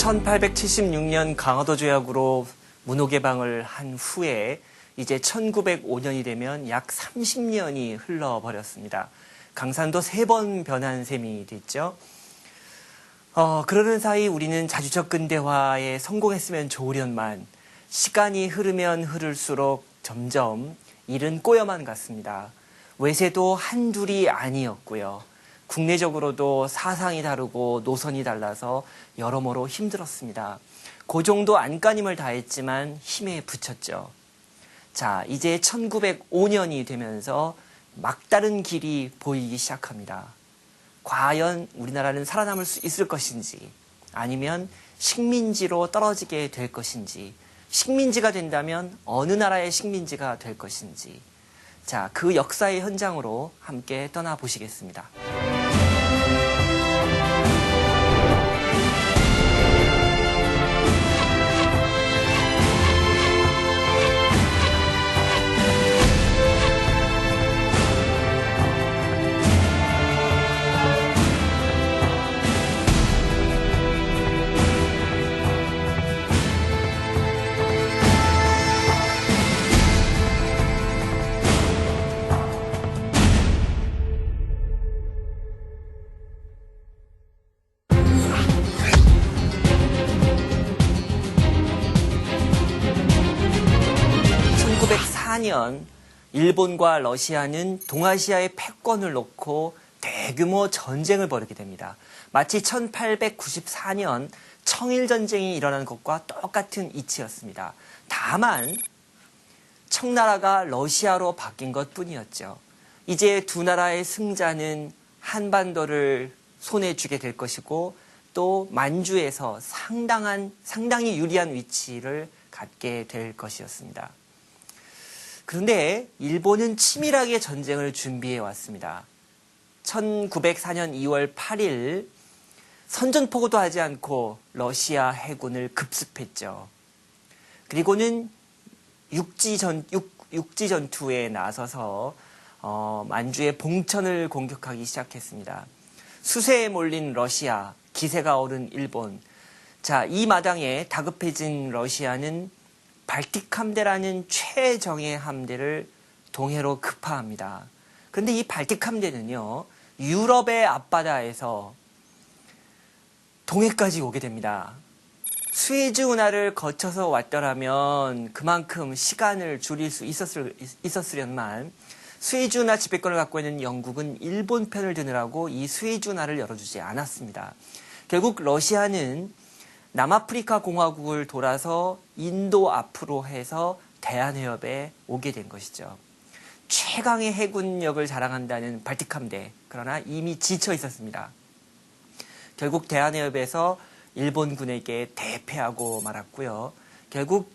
1876년 강화도 조약으로 문호개방을 한 후에 이제 1905년이 되면 약 30년이 흘러버렸습니다. 강산도 3번 변한 셈이 됐죠. 그러는 사이 우리는 자주적 근대화에 성공했으면 좋으련만 시간이 흐르면 흐를수록 점점 일은 꼬여만 갔습니다. 외세도 한둘이 아니었고요. 국내적으로도 사상이 다르고 노선이 달라서 여러모로 힘들었습니다. 고종도 안간힘을 다했지만 힘에 부쳤죠. 자, 이제 1905년이 되면서 막다른 길이 보이기 시작합니다. 과연 우리나라는 살아남을 수 있을 것인지, 아니면 식민지로 떨어지게 될 것인지, 식민지가 된다면 어느 나라의 식민지가 될 것인지, 자, 그 역사의 현장으로 함께 떠나보시겠습니다. (1904년) 일본과 러시아는 동아시아의 패권을 놓고 대규모 전쟁을 벌이게 됩니다. 마치 1894년 청일전쟁이 일어난 것과 똑같은 이치였습니다. 다만 청나라가 러시아로 바뀐 것뿐이었죠. 이제 두 나라의 승자는 한반도를 손에 쥐게 될 것이고 또 만주에서 상당히 유리한 위치를 갖게 될 것이었습니다. 그런데 일본은 치밀하게 전쟁을 준비해 왔습니다. 1904년 2월 8일 선전포고도 하지 않고 러시아 해군을 급습했죠. 그리고는 육지 전투에 나서서 만주의 봉천을 공격하기 시작했습니다. 수세에 몰린 러시아, 기세가 오른 일본. 자, 이 마당에 다급해진 러시아는 발틱 함대라는 최정예 함대를 동해로 급파합니다. 그런데 이 발틱 함대는요, 유럽의 앞바다에서 동해까지 오게 됩니다. 수에즈 운하를 거쳐서 왔더라면 그만큼 시간을 줄일 수 있었으련만 수에즈 운하 지배권을 갖고 있는 영국은 일본 편을 드느라고 이 수에즈 운하를 열어주지 않았습니다. 결국 러시아는 남아프리카 공화국을 돌아서 인도 앞으로 해서 대한해협에 오게 된 것이죠. 최강의 해군력을 자랑한다는 발틱 함대, 그러나 이미 지쳐 있었습니다. 결국 대한해협에서 일본군에게 대패하고 말았고요. 결국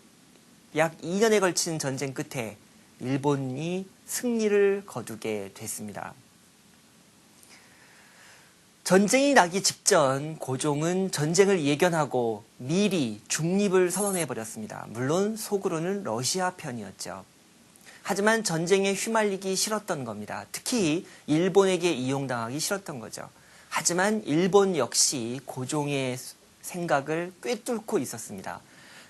약 2년에 걸친 전쟁 끝에 일본이 승리를 거두게 됐습니다. 전쟁이 나기 직전 고종은 전쟁을 예견하고 미리 중립을 선언해버렸습니다. 물론 속으로는 러시아 편이었죠. 하지만 전쟁에 휘말리기 싫었던 겁니다. 특히 일본에게 이용당하기 싫었던 거죠. 하지만 일본 역시 고종의 생각을 꿰뚫고 있었습니다.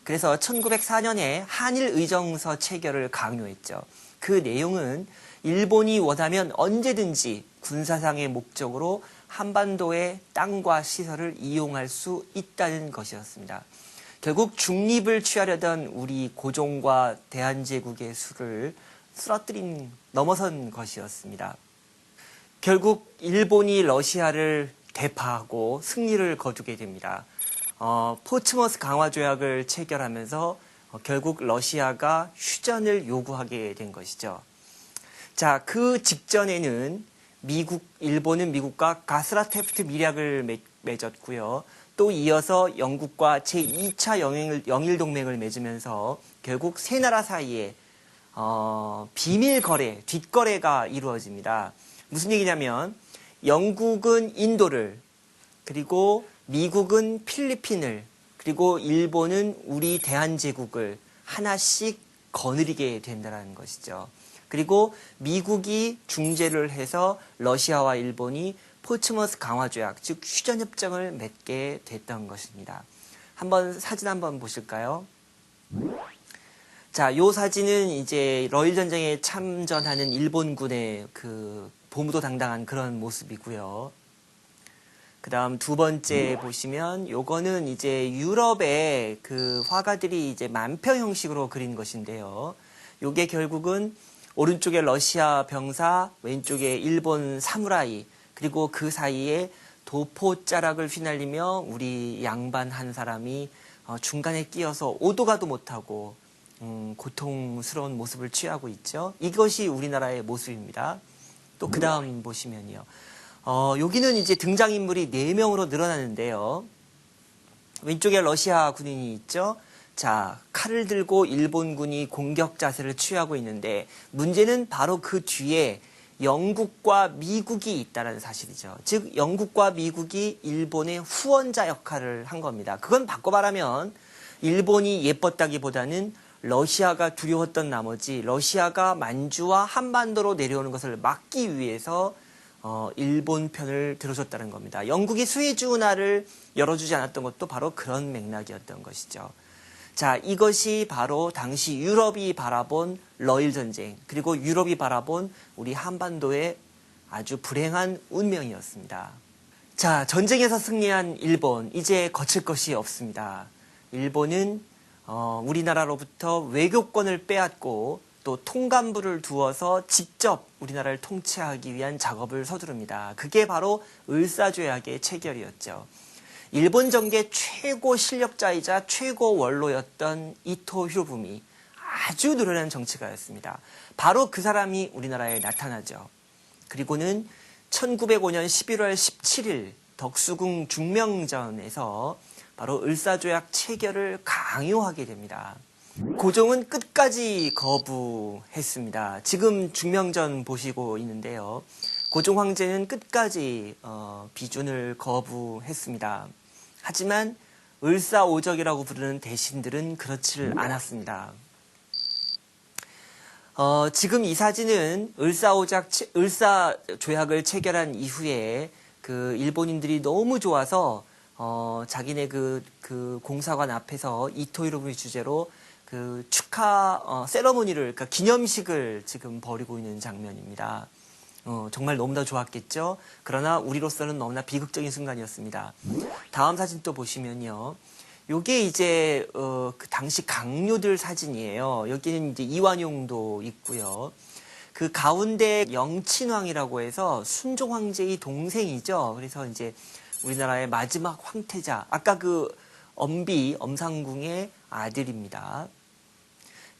그래서 1904년에 한일의정서 체결을 강요했죠. 그 내용은 일본이 원하면 언제든지 군사상의 목적으로 한반도의 땅과 시설을 이용할 수 있다는 것이었습니다. 결국 중립을 취하려던 우리 고종과 대한제국의 수를 넘어선 것이었습니다. 결국 일본이 러시아를 대파하고 승리를 거두게 됩니다. 포츠머스 강화조약을 체결하면서 결국 러시아가 휴전을 요구하게 된 것이죠. 자, 그 직전에는 일본은 미국과 가스라 테프트 밀약을 맺었고요. 또 이어서 영국과 제2차 영일동맹을 맺으면서 결국 세 나라 사이에 비밀 거래, 뒷거래가 이루어집니다. 무슨 얘기냐면 영국은 인도를, 그리고 미국은 필리핀을, 그리고 일본은 우리 대한제국을 하나씩 거느리게 된다는 것이죠. 그리고 미국이 중재를 해서 러시아와 일본이 포츠머스 강화조약, 즉 휴전협정을 맺게 됐던 것입니다. 한번 사진 한번 보실까요? 자, 요 사진은 이제 러일 전쟁에 참전하는 일본군의 그 보무도당당한 그런 모습이고요. 그 다음 두 번째 보시면 요거는 이제 유럽의 그 화가들이 이제 만평 형식으로 그린 것인데요. 요게 결국은 오른쪽에 러시아 병사, 왼쪽에 일본 사무라이, 그리고 그 사이에 도포자락을 휘날리며 우리 양반 한 사람이 중간에 끼어서 오도 가도 못하고 고통스러운 모습을 취하고 있죠. 이것이 우리나라의 모습입니다. 또 그 다음 보시면요. 여기는 이제 등장인물이 4명으로 늘어나는데요. 왼쪽에 러시아 군인이 있죠. 자, 칼을 들고 일본군이 공격 자세를 취하고 있는데 문제는 바로 그 뒤에 영국과 미국이 있다는 사실이죠. 즉 영국과 미국이 일본의 후원자 역할을 한 겁니다. 그건 바꿔 말하면 일본이 예뻤다기보다는 러시아가 두려웠던 나머지 러시아가 만주와 한반도로 내려오는 것을 막기 위해서 일본 편을 들어줬다는 겁니다. 영국이 스웨즈 운하를 열어주지 않았던 것도 바로 그런 맥락이었던 것이죠. 자, 이것이 바로 당시 유럽이 바라본 러일 전쟁, 그리고 유럽이 바라본 우리 한반도의 아주 불행한 운명이었습니다. 자, 전쟁에서 승리한 일본, 이제 거칠 것이 없습니다. 일본은 우리나라로부터 외교권을 빼앗고 또 통감부를 두어서 직접 우리나라를 통치하기 위한 작업을 서두릅니다. 그게 바로 을사조약의 체결이었죠. 일본 정계 최고 실력자이자 최고 원로였던 이토 히로부미, 아주 노련한 정치가였습니다. 바로 그 사람이 우리나라에 나타나죠. 그리고는 1905년 11월 17일 덕수궁 중명전에서 바로 을사조약 체결을 강요하게 됩니다. 고종은 끝까지 거부했습니다. 지금 중명전 보시고 있는데요. 고종 황제는 끝까지 비준을 거부했습니다. 하지만 을사오적이라고 부르는 대신들은 그렇지를 않았습니다. 지금 이 사진은 을사조약을 체결한 이후에 그 일본인들이 너무 좋아서 자기네 그 공사관 앞에서 이토 히로부미 주제로 그 축하 세러모니를, 그러니까 기념식을 지금 벌이고 있는 장면입니다. 정말 너무나 좋았겠죠. 그러나 우리로서는 너무나 비극적인 순간이었습니다. 다음 사진 또 보시면요. 요게 이제 그 당시 강요들 사진이에요. 여기는 이제 이완용도 있고요. 그 가운데 영친왕이라고 해서 순종 황제의 동생이죠. 그래서 이제 우리나라의 마지막 황태자, 아까 그 엄상궁의 아들입니다.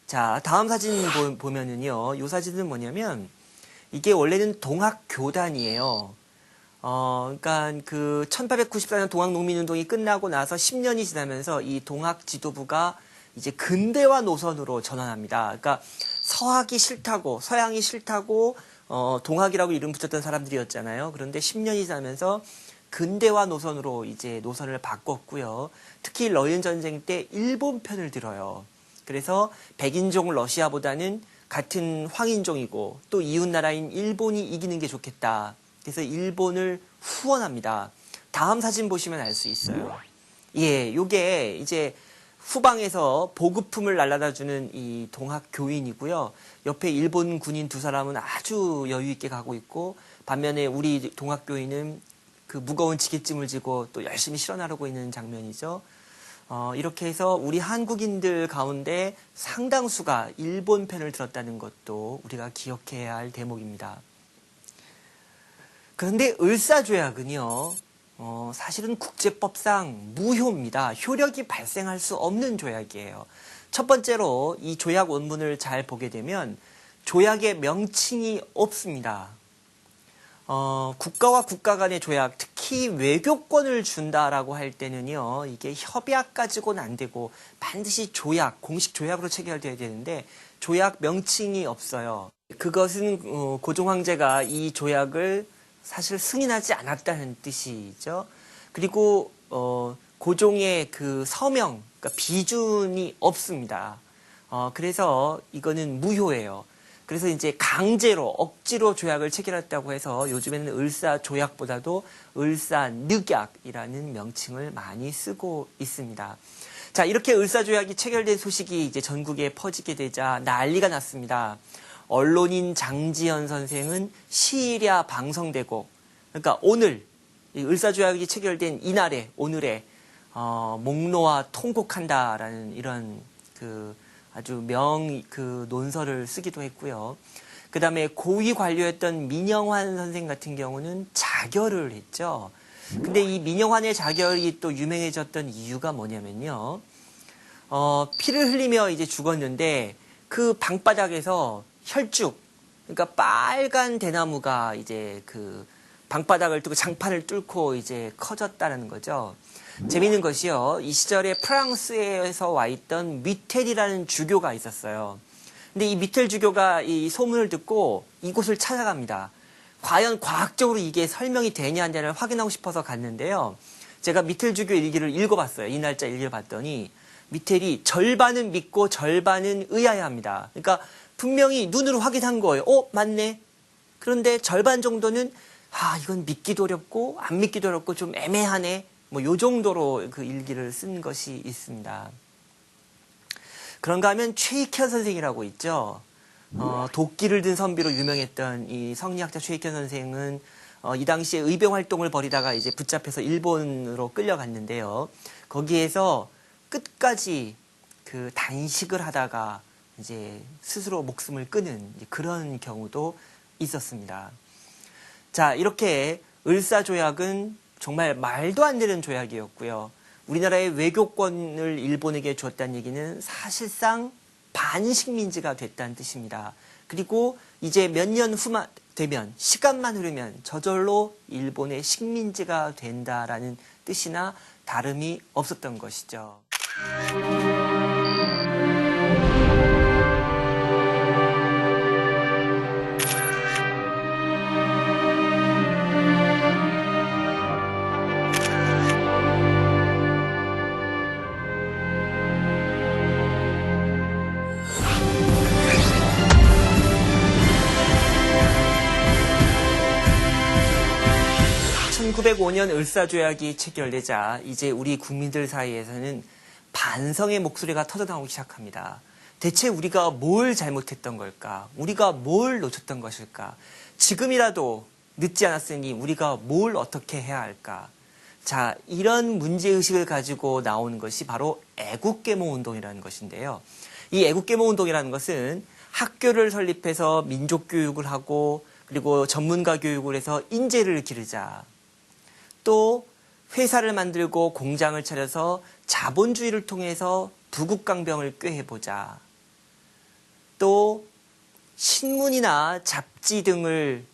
자, 다음 사진 보면은요. 이 사진은 뭐냐면 이게 원래는 동학교단이에요. 그러니까 그 1894년 동학농민운동이 끝나고 나서 10년이 지나면서 이 동학 지도부가 이제 근대화 노선으로 전환합니다. 그러니까 서학이 싫다고, 서양이 싫다고 동학이라고 이름 붙였던 사람들이었잖아요. 그런데 10년이 지나면서 근대화 노선으로 이제 노선을 바꿨고요. 특히 러일 전쟁 때 일본 편을 들어요. 그래서 백인종 러시아보다는 같은 황인종이고 또 이웃나라인 일본이 이기는 게 좋겠다. 그래서 일본을 후원합니다. 다음 사진 보시면 알 수 있어요. 예, 요게 이제 후방에서 보급품을 날라다주는 이 동학 교인이고요. 옆에 일본 군인 두 사람은 아주 여유 있게 가고 있고 반면에 우리 동학 교인은 그 무거운 지게짐을 지고 또 열심히 실어 나르고 있는 장면이죠. 이렇게 해서 우리 한국인들 가운데 상당수가 일본 편을 들었다는 것도 우리가 기억해야 할 대목입니다. 그런데 을사조약은요, 사실은 국제법상 무효입니다. 효력이 발생할 수 없는 조약이에요. 첫 번째로 이 조약 원문을 잘 보게 되면 조약의 명칭이 없습니다. 국가와 국가 간의 조약, 특히 외교권을 준다라고 할 때는요, 이게 협약 가지고는 안 되고 반드시 조약, 공식 조약으로 체결돼야 되는데 조약 명칭이 없어요. 그것은 고종 황제가 이 조약을 사실 승인하지 않았다는 뜻이죠. 그리고 고종의 그 서명, 그러니까 비준이 없습니다. 그래서 이거는 무효예요. 그래서 이제 강제로 억지로 조약을 체결했다고 해서 요즘에는 을사조약보다도 을사늑약이라는 명칭을 많이 쓰고 있습니다. 자, 이렇게 을사조약이 체결된 소식이 이제 전국에 퍼지게 되자 난리가 났습니다. 언론인 장지현 선생은 시일야 방성되고, 그러니까 오늘 이 을사조약이 체결된 이날에 오늘에 목노아 통곡한다라는 이런 아주 논설을 쓰기도 했고요. 그 다음에 고위 관료였던 민영환 선생 같은 경우는 자결을 했죠. 근데 이 민영환의 자결이 또 유명해졌던 이유가 뭐냐면요. 피를 흘리며 이제 죽었는데 그 방바닥에서 혈죽, 그러니까 빨간 대나무가 이제 그 방바닥을 뚫고 장판을 뚫고 이제 커졌다는 거죠. 재미있는 것이요. 이 시절에 프랑스에서 와 있던 미텔이라는 주교가 있었어요. 근데 이 미텔 주교가 이 소문을 듣고 이곳을 찾아갑니다. 과연 과학적으로 이게 설명이 되냐 안 되냐를 확인하고 싶어서 갔는데요. 제가 미텔 주교 일기를 읽어봤어요. 이 날짜 일기를 봤더니 미텔이 절반은 믿고 절반은 의아해합니다. 그러니까 분명히 눈으로 확인한 거예요. 맞네. 그런데 절반 정도는 이건 믿기도 어렵고 안 믿기도 어렵고 좀 애매하네. 요 정도로 그 일기를 쓴 것이 있습니다. 그런가 하면 최익현 선생이라고 있죠. 도끼를 든 선비로 유명했던 이 성리학자 최익현 선생은 이 당시에 의병 활동을 벌이다가 이제 붙잡혀서 일본으로 끌려갔는데요. 거기에서 끝까지 그 단식을 하다가 이제 스스로 목숨을 끊은 그런 경우도 있었습니다. 자, 이렇게 을사조약은 정말 말도 안 되는 조약이었고요. 우리나라의 외교권을 일본에게 줬다는 얘기는 사실상 반식민지가 됐다는 뜻입니다. 그리고 이제 몇 년 후만 되면, 시간만 흐르면 저절로 일본의 식민지가 된다라는 뜻이나 다름이 없었던 것이죠. 1905년 을사조약이 체결되자 이제 우리 국민들 사이에서는 반성의 목소리가 터져나오기 시작합니다. 대체 우리가 뭘 잘못했던 걸까? 우리가 뭘 놓쳤던 것일까? 지금이라도 늦지 않았으니 우리가 뭘 어떻게 해야 할까? 자, 이런 문제의식을 가지고 나오는 것이 바로 애국계몽운동이라는 것인데요. 이 애국계몽운동이라는 것은 학교를 설립해서 민족교육을 하고 그리고 전문가 교육을 해서 인재를 기르자. 또 회사를 만들고 공장을 차려서 자본주의를 통해서 부국강병을 꾀해보자. 또 신문이나 잡지 등을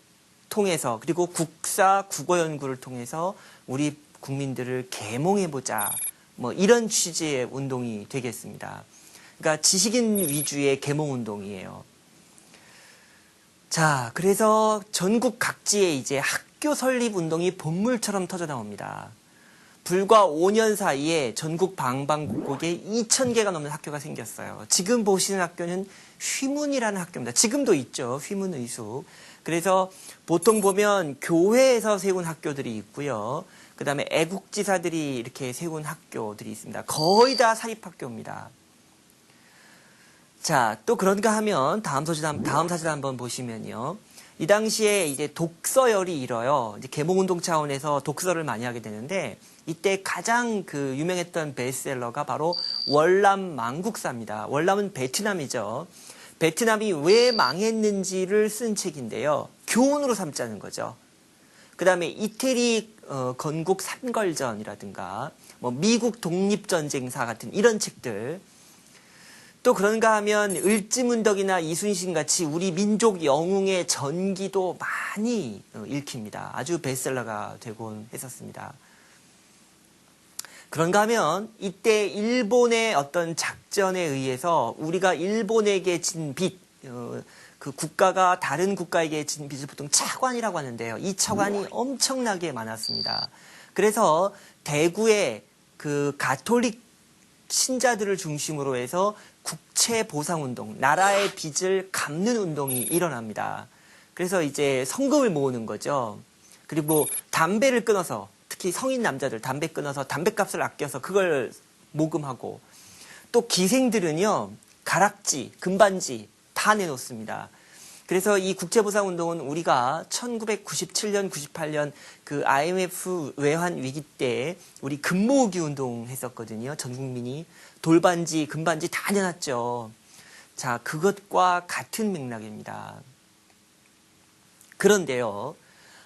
통해서 그리고 국사 국어연구를 통해서 우리 국민들을 계몽해보자. 이런 취지의 운동이 되겠습니다. 그러니까 지식인 위주의 계몽운동이에요. 자, 그래서 전국 각지에 이제 학교 설립 운동이 본물처럼 터져 나옵니다. 불과 5년 사이에 전국 방방곡곡에 2,000개가 넘는 학교가 생겼어요. 지금 보시는 학교는 휘문이라는 학교입니다. 지금도 있죠. 휘문의숙. 그래서 보통 보면 교회에서 세운 학교들이 있고요. 그 다음에 애국지사들이 이렇게 세운 학교들이 있습니다. 거의 다 사립학교입니다. 자, 또 그런가 하면 다음 사진 한번 보시면요. 이 당시에 이제 독서열이 일어요. 이제 계몽운동 차원에서 독서를 많이 하게 되는데 이때 가장 그 유명했던 베스트셀러가 바로 월남 망국사입니다. 월남은 베트남이죠. 베트남이 왜 망했는지를 쓴 책인데요. 교훈으로 삼자는 거죠. 그 다음에 이태리 건국 삼걸전이라든가 미국 독립전쟁사 같은 이런 책들. 또 그런가 하면 을지문덕이나 이순신 같이 우리 민족 영웅의 전기도 많이 읽힙니다. 아주 베스트셀러가 되곤 했었습니다. 그런가 하면 이때 일본의 어떤 작전에 의해서 우리가 일본에게 진 빚, 그 국가가 다른 국가에게 진 빚을 보통 차관이라고 하는데요. 이 차관이 엄청나게 많았습니다. 그래서 대구의 그 가톨릭 신자들을 중심으로 해서 국채보상운동, 나라의 빚을 갚는 운동이 일어납니다. 그래서 이제 성금을 모으는 거죠. 그리고 담배를 끊어서, 특히 성인 남자들 담배 끊어서 담배값을 아껴서 그걸 모금하고, 또 기생들은요, 가락지, 금반지 다 내놓습니다. 그래서 이 국제보상운동은 우리가 1997년, 98년 그 IMF 외환 위기 때 우리 금모으기 운동 했었거든요. 전 국민이 돌반지, 금반지 다 내놨죠. 자, 그것과 같은 맥락입니다. 그런데요,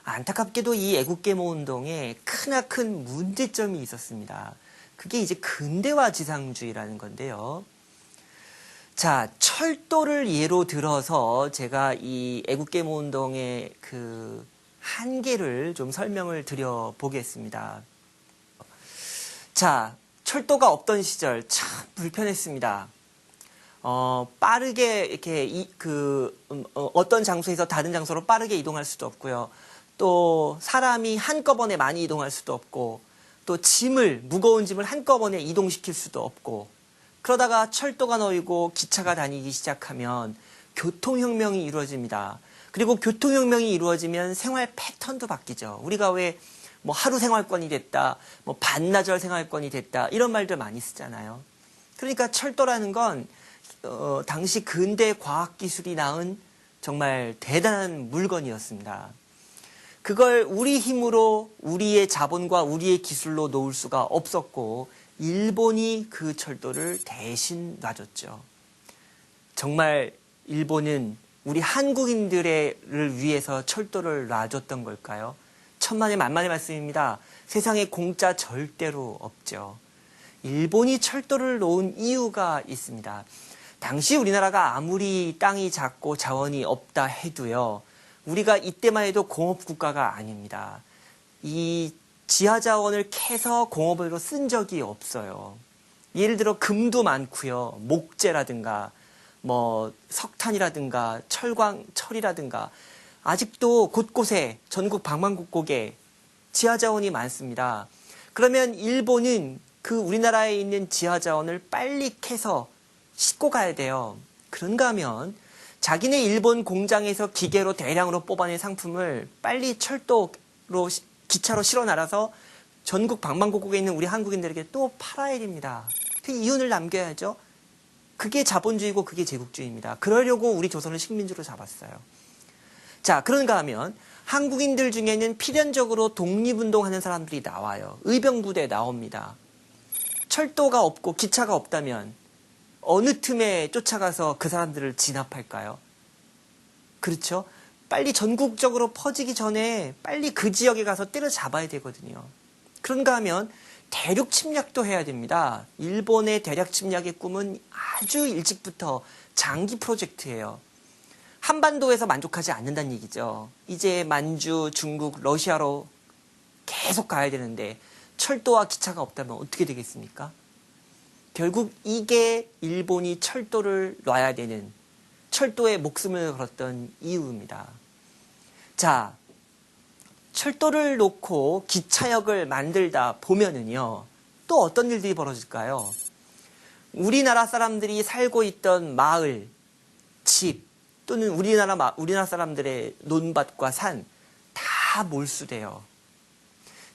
안타깝게도 이 애국계모 운동에 크나큰 문제점이 있었습니다. 그게 이제 근대화 지상주의라는 건데요. 자, 철도를 예로 들어서 제가 이 애국계모 운동의 그 한계를 좀 설명을 드려보겠습니다. 자, 철도가 없던 시절 참 불편했습니다. 빠르게 이렇게 어떤 장소에서 다른 장소로 빠르게 이동할 수도 없고요. 또 사람이 한꺼번에 많이 이동할 수도 없고, 또 무거운 짐을 한꺼번에 이동시킬 수도 없고, 그러다가 철도가 놓이고 기차가 다니기 시작하면 교통혁명이 이루어집니다. 그리고 교통혁명이 이루어지면 생활 패턴도 바뀌죠. 우리가 왜 뭐 하루 생활권이 됐다, 뭐 반나절 생활권이 됐다, 이런 말들 많이 쓰잖아요. 그러니까 철도라는 건 당시 근대 과학기술이 낳은 정말 대단한 물건이었습니다. 그걸 우리 힘으로, 우리의 자본과 우리의 기술로 놓을 수가 없었고, 일본이 그 철도를 대신 놔줬죠. 정말 일본은 우리 한국인들을 위해서 철도를 놔줬던 걸까요? 천만의 만만의 말씀입니다. 세상에 공짜 절대로 없죠. 일본이 철도를 놓은 이유가 있습니다. 당시 우리나라가 아무리 땅이 작고 자원이 없다 해도요, 우리가 이때만 해도 공업국가가 아닙니다. 이 지하자원을 캐서 공업으로 쓴 적이 없어요. 예를 들어 금도 많고요, 목재라든가 뭐 석탄이라든가 철이라든가 아직도 곳곳에 전국 방방곡곡에 지하자원이 많습니다. 그러면 일본은 그 우리나라에 있는 지하자원을 빨리 캐서 싣고 가야 돼요. 그런가 하면 자기네 일본 공장에서 기계로 대량으로 뽑아낸 상품을 빨리 철도로, 기차로 실어 날아서 전국 방방곡곡에 있는 우리 한국인들에게 또 팔아야 됩니다. 그 이윤을 남겨야죠. 그게 자본주의고 그게 제국주의입니다. 그러려고 우리 조선을 식민지로 잡았어요. 자, 그런가 하면 한국인들 중에는 필연적으로 독립운동하는 사람들이 나와요. 의병부대에 나옵니다. 철도가 없고 기차가 없다면 어느 틈에 쫓아가서 그 사람들을 진압할까요? 그렇죠? 빨리 전국적으로 퍼지기 전에 빨리 그 지역에 가서 때려잡아야 되거든요. 그런가 하면 대륙 침략도 해야 됩니다. 일본의 대륙 침략의 꿈은 아주 일찍부터 장기 프로젝트예요. 한반도에서 만족하지 않는다는 얘기죠. 이제 만주, 중국, 러시아로 계속 가야 되는데 철도와 기차가 없다면 어떻게 되겠습니까? 결국 이게 일본이 철도를 놔야 되는, 철도에 목숨을 걸었던 이유입니다. 자, 철도를 놓고 기차역을 만들다 보면은요, 또 어떤 일들이 벌어질까요? 우리나라 사람들이 살고 있던 마을, 집, 또는 우리나라 사람들의 논밭과 산 다 몰수돼요.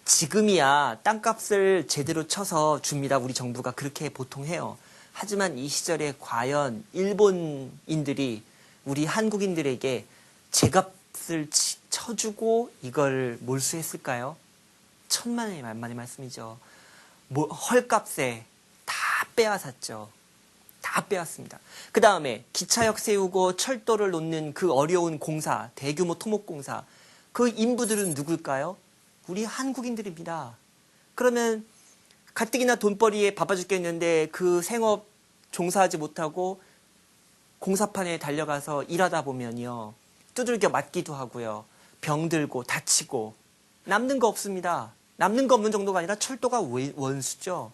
지금이야 땅값을 제대로 쳐서 줍니다. 우리 정부가 그렇게 보통 해요. 하지만 이 시절에 과연 일본인들이 우리 한국인들에게 제값을 쳐주고 이걸 몰수했을까요? 천만의 만만의 말씀이죠. 헐값에 다 빼앗았죠. 다 빼앗습니다. 그 다음에 기차역 세우고 철도를 놓는 그 어려운 공사, 대규모 토목공사, 그 인부들은 누굴까요? 우리 한국인들입니다. 그러면 가뜩이나 돈벌이에 바빠 죽겠는데 그 생업 종사하지 못하고 공사판에 달려가서 일하다 보면요, 두들겨 맞기도 하고요, 병들고 다치고 남는 거 없습니다. 남는 거 없는 정도가 아니라 철도가 원수죠.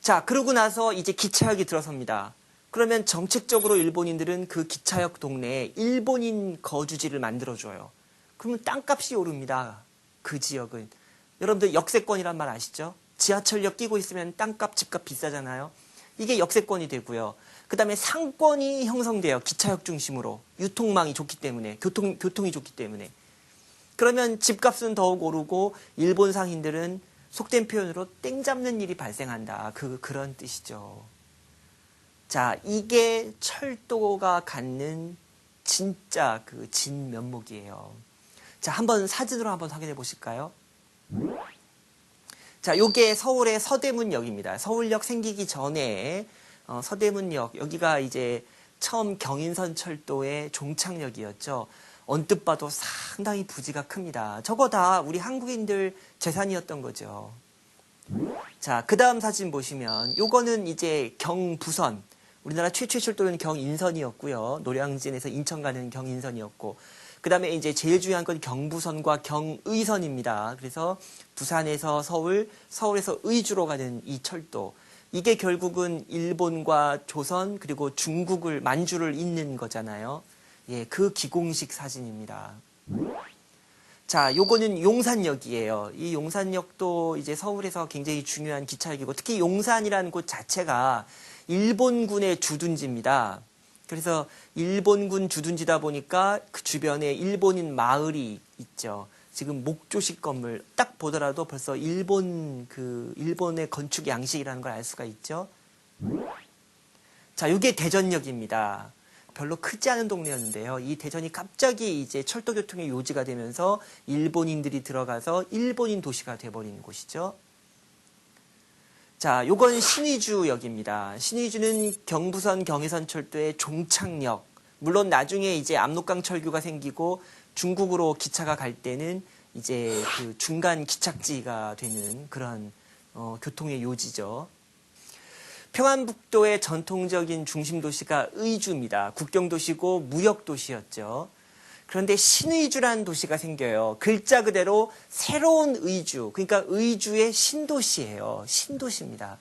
자, 그러고 나서 이제 기차역이 들어섭니다. 그러면 정책적으로 일본인들은 그 기차역 동네에 일본인 거주지를 만들어줘요. 그러면 땅값이 오릅니다. 그 지역은. 여러분들 역세권이란 말 아시죠? 지하철역 끼고 있으면 땅값, 집값 비싸잖아요. 이게 역세권이 되고요. 그 다음에 상권이 형성돼요. 기차역 중심으로. 유통망이 좋기 때문에, 교통이 좋기 때문에. 그러면 집값은 더욱 오르고 일본 상인들은 속된 표현으로 땡 잡는 일이 발생한다. 그런 뜻이죠. 자, 이게 철도가 갖는 진짜 그 진면목이에요. 자, 한번 사진으로 한번 확인해 보실까요? 자, 요게 서울의 서대문역입니다. 서울역 생기기 전에 서대문역, 여기가 이제 처음 경인선 철도의 종착역이었죠. 언뜻 봐도 상당히 부지가 큽니다. 저거 다 우리 한국인들 재산이었던 거죠. 자, 그 다음 사진 보시면 요거는 이제 경부선, 우리나라 최초의 철도는 경인선이었고요. 노량진에서 인천 가는 경인선이었고, 그 다음에 이제 제일 중요한 건 경부선과 경의선입니다. 그래서 부산에서 서울, 서울에서 의주로 가는 이 철도, 이게 결국은 일본과 조선 그리고 중국을, 만주를 잇는 거잖아요. 예, 그 기공식 사진입니다. 자, 요거는 용산역이에요. 이 용산역도 이제 서울에서 굉장히 중요한 기차역이고, 특히 용산이라는 곳 자체가 일본군의 주둔지입니다. 그래서 일본군 주둔지다 보니까 그 주변에 일본인 마을이 있죠. 지금 목조식 건물 딱 보더라도 벌써 일본의 건축 양식이라는 걸 알 수가 있죠. 자, 이게 대전역입니다. 별로 크지 않은 동네였는데요. 이 대전이 갑자기 이제 철도 교통의 요지가 되면서 일본인들이 들어가서 일본인 도시가 돼버리는 곳이죠. 자, 요건 신의주역입니다. 신의주는 경부선 경의선 철도의 종착역. 물론 나중에 이제 압록강 철교가 생기고 중국으로 기차가 갈 때는 이제 그 중간 기착지가 되는 그런 교통의 요지죠. 평안북도의 전통적인 중심 도시가 의주입니다. 국경도시고 무역도시였죠. 그런데 신의주라는 도시가 생겨요. 글자 그대로 새로운 의주, 그러니까 의주의 신도시예요. 신도시입니다.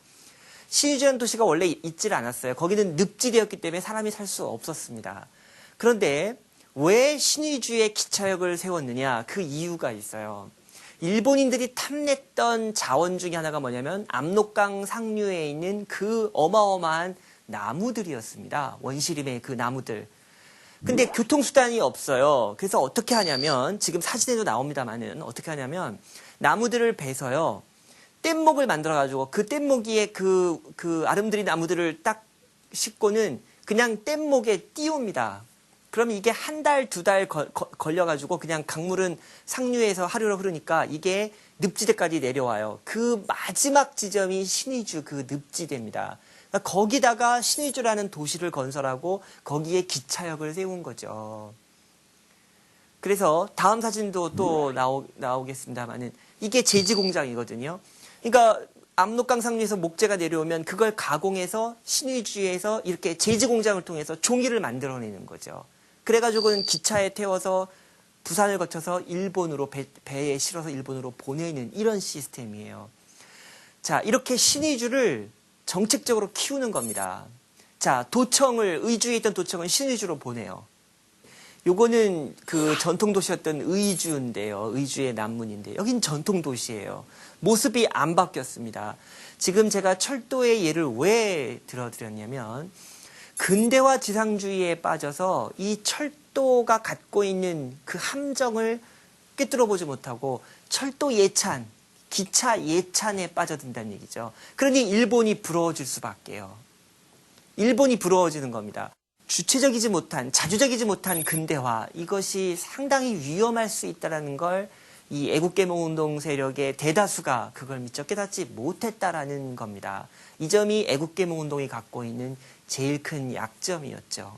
신의주라는 도시가 원래 있질 않았어요. 거기는 늪지대였기 때문에 사람이 살 수 없었습니다. 그런데 왜 신의주에 기차역을 세웠느냐? 그 이유가 있어요. 일본인들이 탐냈던 자원 중에 하나가 뭐냐면 압록강 상류에 있는 그 어마어마한 나무들이었습니다. 원시림의 그 나무들. 근데 교통수단이 없어요. 그래서 어떻게 하냐면, 지금 사진에도 나옵니다만은, 어떻게 하냐면, 나무들을 베서요, 뗏목을 만들어가지고, 그 뗏목이에 그 아름드리 나무들을 딱 싣고는 그냥 뗏목에 띄웁니다. 그럼 이게 한 달, 두 달 걸려가지고, 그냥 강물은 상류에서 하류로 흐르니까 이게 늪지대까지 내려와요. 그 마지막 지점이 신의주 그 늪지대입니다. 그러니까 거기다가 신의주라는 도시를 건설하고 거기에 기차역을 세운 거죠. 그래서 다음 사진도 또 나오겠습니다만은 이게 제지 공장이거든요. 그러니까 압록강 상류에서 목재가 내려오면 그걸 가공해서 신의주에서 이렇게 제지 공장을 통해서 종이를 만들어내는 거죠. 그래가지고는 기차에 태워서 부산을 거쳐서 일본으로 배에 실어서 일본으로 보내는 이런 시스템이에요. 자, 이렇게 신의주를 정책적으로 키우는 겁니다. 자, 도청을, 의주에 있던 도청은 신의주로 보내요. 요거는 그 전통도시였던 의주인데요. 의주의 남문인데, 여긴 전통도시예요. 모습이 안 바뀌었습니다. 지금 제가 철도의 예를 왜 들어드렸냐면, 근대화 지상주의에 빠져서 이 철도가 갖고 있는 그 함정을 꿰뚫어보지 못하고 철도 예찬, 기차 예찬에 빠져든다는 얘기죠. 그러니 일본이 부러워질 수밖에요. 일본이 부러워지는 겁니다. 주체적이지 못한, 자주적이지 못한 근대화, 이것이 상당히 위험할 수 있다는 걸 이 애국개몽운동 세력의 대다수가 그걸 미처 깨닫지 못했다라는 겁니다. 이 점이 애국개몽운동이 갖고 있는 제일 큰 약점이었죠.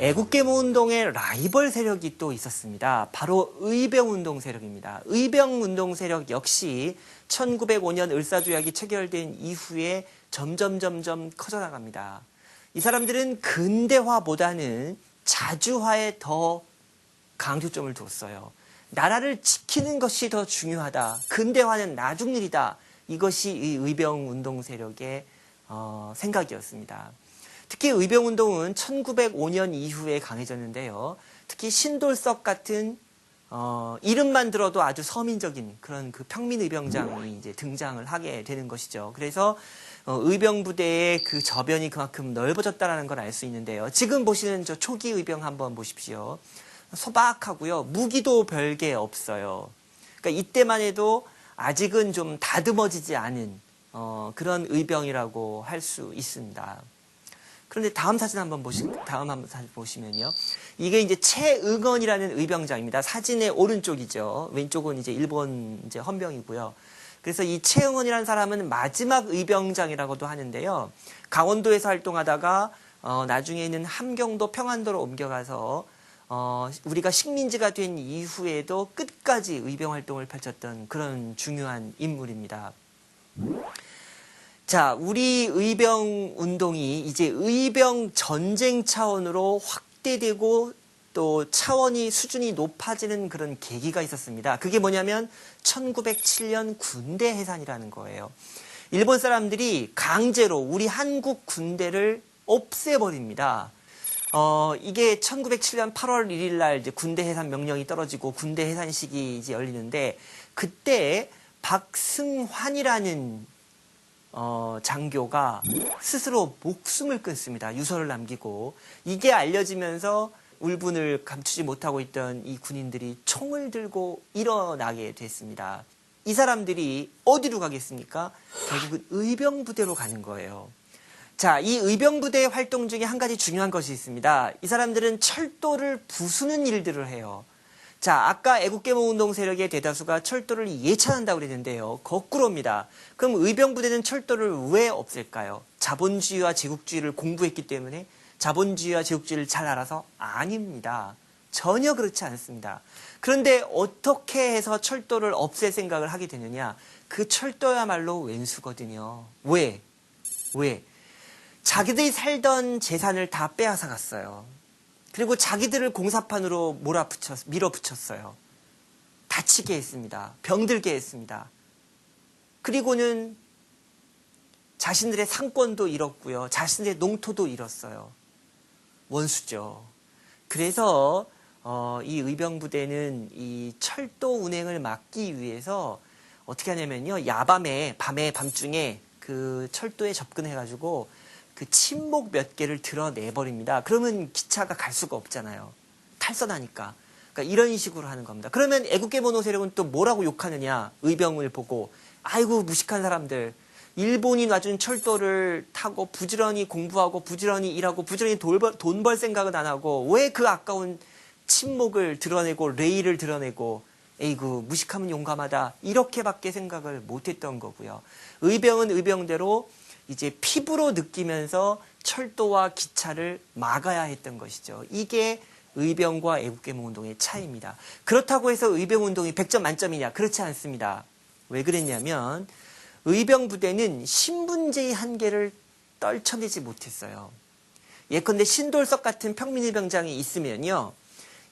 애국계몽운동의 라이벌 세력이 또 있었습니다. 바로 의병운동 세력입니다. 의병운동 세력 역시 1905년 을사조약이 체결된 이후에 점점 커져나갑니다. 이 사람들은 근대화보다는 자주화에 더 강조점을 뒀어요. 나라를 지키는 것이 더 중요하다. 근대화는 나중 일이다. 이것이 이 의병운동 세력의 생각이었습니다. 특히 의병운동은 1905년 이후에 강해졌는데요. 특히 신돌석 같은 이름만 들어도 아주 서민적인 그런 그 평민의병장이 이제 등장을 하게 되는 것이죠. 그래서 의병부대의 그 저변이 그만큼 넓어졌다는 걸 알 수 있는데요. 지금 보시는 저 초기 의병 한번 보십시오. 소박하고요. 무기도 별게 없어요. 그러니까 이때만 해도 아직은 좀 다듬어지지 않은 그런 의병이라고 할 수 있습니다. 그런데 다음 사진 한번 보시면요. 이게 이제 최응원이라는 의병장입니다. 사진의 오른쪽이죠. 왼쪽은 이제 일본 이제 헌병이고요. 그래서 이 최응원이라는 사람은 마지막 의병장이라고도 하는데요. 강원도에서 활동하다가 나중에는 함경도 평안도로 옮겨가서 우리가 식민지가 된 이후에도 끝까지 의병 활동을 펼쳤던 그런 중요한 인물입니다. 자, 우리 의병 운동이 이제 의병 전쟁 차원으로 확대되고 또 차원이 수준이 높아지는 그런 계기가 있었습니다. 그게 뭐냐면 1907년 군대 해산이라는 거예요. 일본 사람들이 강제로 우리 한국 군대를 없애버립니다. 이게 1907년 8월 1일 날 이제 군대 해산 명령이 떨어지고 군대 해산식이 이제 열리는데 그때 박승환이라는 장교가 스스로 목숨을 끊습니다. 유서를 남기고. 이게 알려지면서 울분을 감추지 못하고 있던 이 군인들이 총을 들고 일어나게 됐습니다. 이 사람들이 어디로 가겠습니까? 결국은 의병부대로 가는 거예요. 자, 이 의병부대의 활동 중에 한 가지 중요한 것이 있습니다. 이 사람들은 철도를 부수는 일들을 해요. 자, 아까 애국계몽운동 세력의 대다수가 철도를 예찬한다고 그랬는데요. 거꾸로입니다. 그럼 의병부대는 철도를 왜 없앨까요? 자본주의와 제국주의를 공부했기 때문에 자본주의와 제국주의를 잘 알아서? 아닙니다. 전혀 그렇지 않습니다. 그런데 어떻게 해서 철도를 없앨 생각을 하게 되느냐? 그 철도야말로 왼수거든요. 왜? 자기들이 살던 재산을 다 빼앗아 갔어요. 그리고 자기들을 공사판으로 밀어붙였어요. 다치게 했습니다. 병들게 했습니다. 그리고는 자신들의 상권도 잃었고요. 자신들의 농토도 잃었어요. 원수죠. 그래서 이 의병부대는 이 철도 운행을 막기 위해서 어떻게 하냐면요. 밤중에 그 철도에 접근해가지고 그 침목 몇 개를 드러내버립니다. 그러면 기차가 갈 수가 없잖아요. 탈선하니까. 그러니까 이런 식으로 하는 겁니다. 그러면 애국계몽운동 세력은 또 뭐라고 욕하느냐. 의병을 보고. 아이고 무식한 사람들. 일본이 놔준 철도를 타고 부지런히 공부하고 부지런히 일하고 부지런히 돈 벌 생각은 안 하고 왜 그 아까운 침목을 드러내고 레일을 드러내고 에이구 무식하면 용감하다. 이렇게밖에 생각을 못했던 거고요. 의병은 의병대로 이제 피부로 느끼면서 철도와 기차를 막아야 했던 것이죠. 이게 의병과 애국계몽운동의 차이입니다. 그렇다고 해서 의병운동이 100점 만점이냐? 그렇지 않습니다. 왜 그랬냐면 의병부대는 신분제의 한계를 떨쳐내지 못했어요. 예컨대 신돌석 같은 평민의병장이 있으면요.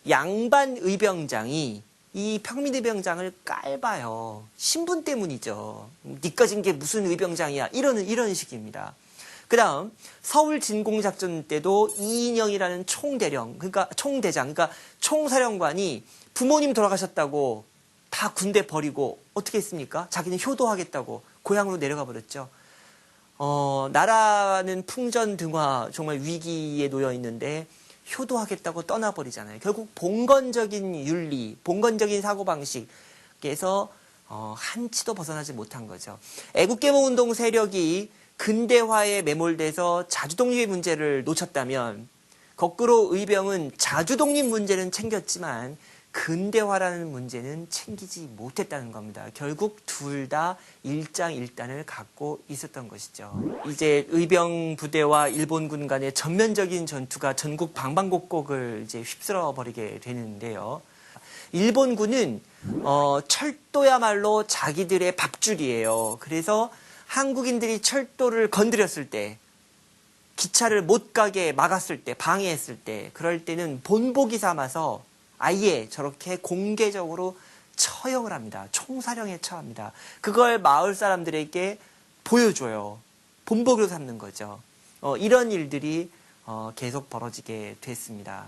양반 의병장이 이 평민의병장을 깔봐요. 신분 때문이죠. 니까 진 게 무슨 의병장이야. 이런 식입니다. 그 다음 서울 진공작전 때도 이인영이라는 총대장, 그러니까 총사령관이 부모님 돌아가셨다고 다 군대 버리고 어떻게 했습니까? 자기는 효도하겠다고 고향으로 내려가 버렸죠. 나라는 풍전등화 정말 위기에 놓여 있는데 효도하겠다고 떠나버리잖아요. 결국 봉건적인 윤리, 봉건적인 사고방식에서 한치도 벗어나지 못한 거죠. 애국계몽운동 세력이 근대화에 매몰돼서 자주독립의 문제를 놓쳤다면 거꾸로 의병은 자주독립 문제는 챙겼지만 근대화라는 문제는 챙기지 못했다는 겁니다. 결국 둘 다 일장일단을 갖고 있었던 것이죠. 이제 의병 부대와 일본군 간의 전면적인 전투가 전국 방방곡곡을 이제 휩쓸어 버리게 되는데요. 일본군은 철도야말로 자기들의 밥줄이에요. 그래서 한국인들이 철도를 건드렸을 때, 기차를 못 가게 막았을 때, 방해했을 때, 그럴 때는 본보기 삼아서 아예 저렇게 공개적으로 처형을 합니다. 총사령에 처합니다. 그걸 마을 사람들에게 보여줘요. 본보기로 삼는 거죠. 이런 일들이 계속 벌어지게 됐습니다.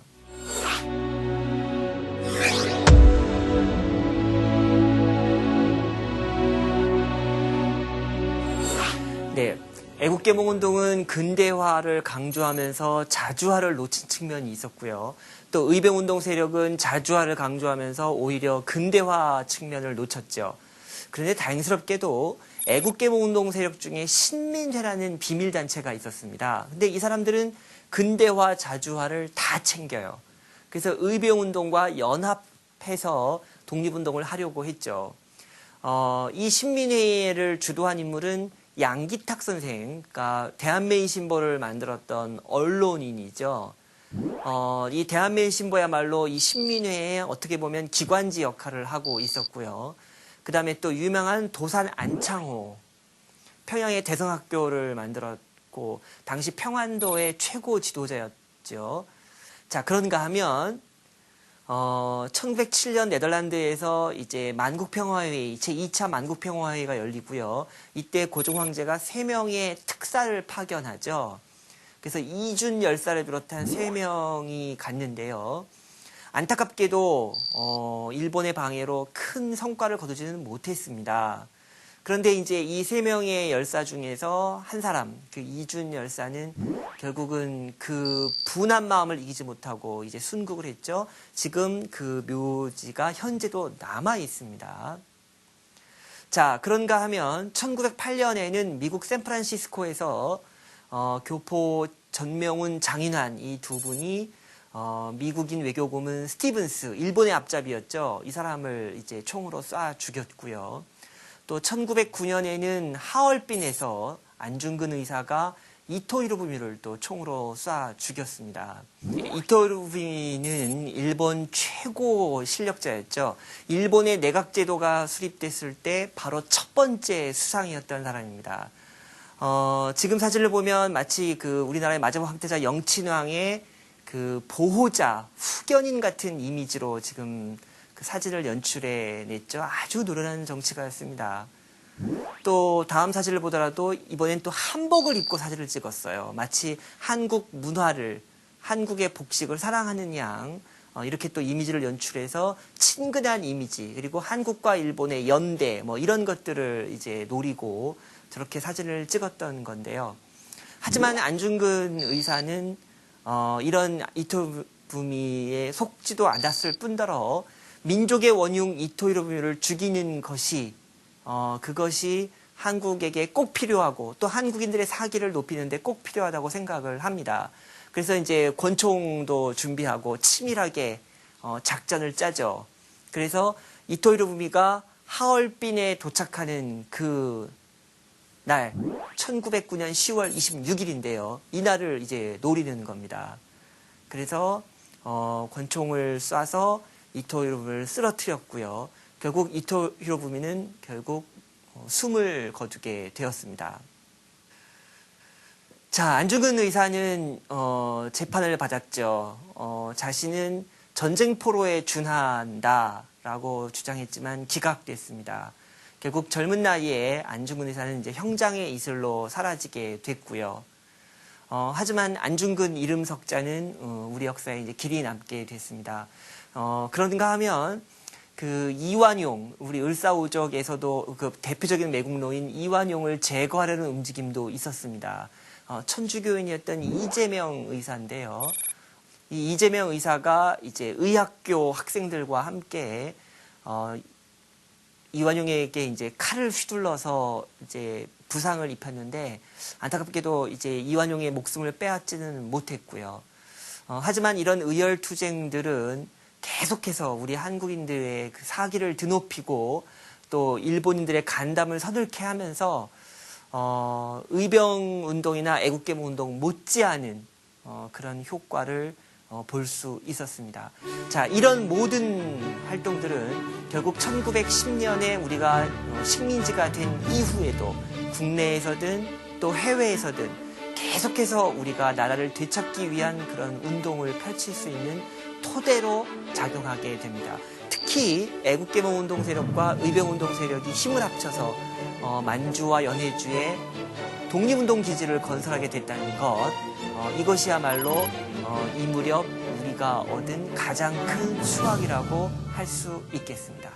네. 애국개몽운동은 근대화를 강조하면서 자주화를 놓친 측면이 있었고요. 또 의병운동 세력은 자주화를 강조하면서 오히려 근대화 측면을 놓쳤죠. 그런데 다행스럽게도 애국개몽운동 세력 중에 신민회라는 비밀단체가 있었습니다. 근데 이 사람들은 근대화, 자주화를 다 챙겨요. 그래서 의병운동과 연합해서 독립운동을 하려고 했죠. 이 신민회를 주도한 인물은 양기탁 선생, 그러니까 대한매일신보를 만들었던 언론인이죠. 이 대한매일신보야말로 이 신민회에 어떻게 보면 기관지 역할을 하고 있었고요. 그 다음에 또 유명한 도산 안창호, 평양의 대성학교를 만들었고, 당시 평안도의 최고 지도자였죠. 자, 그런가 하면 1907년 네덜란드에서 이제 만국평화회의, 제2차 만국평화회의가 열리고요. 이때 고종 황제가 3명의 특사를 파견하죠. 그래서 이준 열사를 비롯한 3명이 갔는데요. 안타깝게도 일본의 방해로 큰 성과를 거두지는 못했습니다. 그런데 이제 이 3명의 열사 중에서 한 사람, 그 이준 열사는 결국은 그 분한 마음을 이기지 못하고 이제 순국을 했죠. 지금 그 묘지가 현재도 남아 있습니다. 자, 그런가 하면 1908년에는 미국 샌프란시스코에서 교포 전명훈, 장인환 이 두 분이 미국인 외교고문 스티븐스, 일본의 앞잡이였죠. 이 사람을 이제 총으로 쏴 죽였고요. 또 1909년에는 하얼빈에서 안중근 의사가 이토 히로부미를 또 총으로 쏴 죽였습니다. 이토 히로부미는 일본 최고 실력자였죠. 일본의 내각제도가 수립됐을 때 바로 첫 번째 수상이었던 사람입니다. 지금 사진을 보면 마치 그 우리나라의 마지막 황태자 영친왕의 그 보호자, 후견인 같은 이미지로 지금 그 사진을 연출해냈죠. 아주 노련한 정치가였습니다. 또 다음 사진을 보더라도 이번엔 또 한복을 입고 사진을 찍었어요. 마치 한국 문화를, 한국의 복식을 사랑하는 양, 이렇게 또 이미지를 연출해서 친근한 이미지, 그리고 한국과 일본의 연대, 뭐 이런 것들을 이제 노리고 저렇게 사진을 찍었던 건데요. 하지만 안중근 의사는 이런 이토부미에 속지도 않았을 뿐더러 민족의 원흉 이토 히로부미를 죽이는 것이 그것이 한국에게 꼭 필요하고 또 한국인들의 사기를 높이는데 꼭 필요하다고 생각을 합니다. 그래서 이제 권총도 준비하고 치밀하게 작전을 짜죠. 그래서 이토 히로부미가 하얼빈에 도착하는 그 날 1909년 10월 26일인데요. 이 날을 이제 노리는 겁니다. 그래서 권총을 쏴서 이토 히로부미를 쓰러뜨렸고요. 결국 이토 히로부미는 결국 숨을 거두게 되었습니다. 자, 안중근 의사는 재판을 받았죠. 자신은 전쟁포로에 준한다라고 주장했지만 기각됐습니다. 결국 젊은 나이에 안중근 의사는 이제 형장의 이슬로 사라지게 됐고요. 하지만 안중근 이름 석자는 우리 역사에 이제 길이 남게 됐습니다. 그런가 하면 그 이완용, 우리 을사오적에서도 그 대표적인 매국노인 이완용을 제거하려는 움직임도 있었습니다. 천주교인이었던 이재명 의사인데요. 이 이재명 의사가 이제 의학교 학생들과 함께 이완용에게 이제 칼을 휘둘러서 이제 부상을 입혔는데 안타깝게도 이제 이완용의 목숨을 빼앗지는 못했고요. 하지만 이런 의열투쟁들은 계속해서 우리 한국인들의 그 사기를 드높이고 또 일본인들의 간담을 서늘케 하면서 의병운동이나 애국개몽운동 못지않은 그런 효과를 볼 수 있었습니다. 자, 이런 모든 활동들은 결국 1910년에 우리가 식민지가 된 이후에도 국내에서든 또 해외에서든 계속해서 우리가 나라를 되찾기 위한 그런 운동을 펼칠 수 있는 토대로 작용하게 됩니다. 특히 애국개몽운동 세력과 의병운동 세력이 힘을 합쳐서 만주와 연해주에 독립운동 기지를 건설하게 됐다는 것, 이것이야말로 이 무렵 우리가 얻은 가장 큰 수확이라고 할 수 있겠습니다.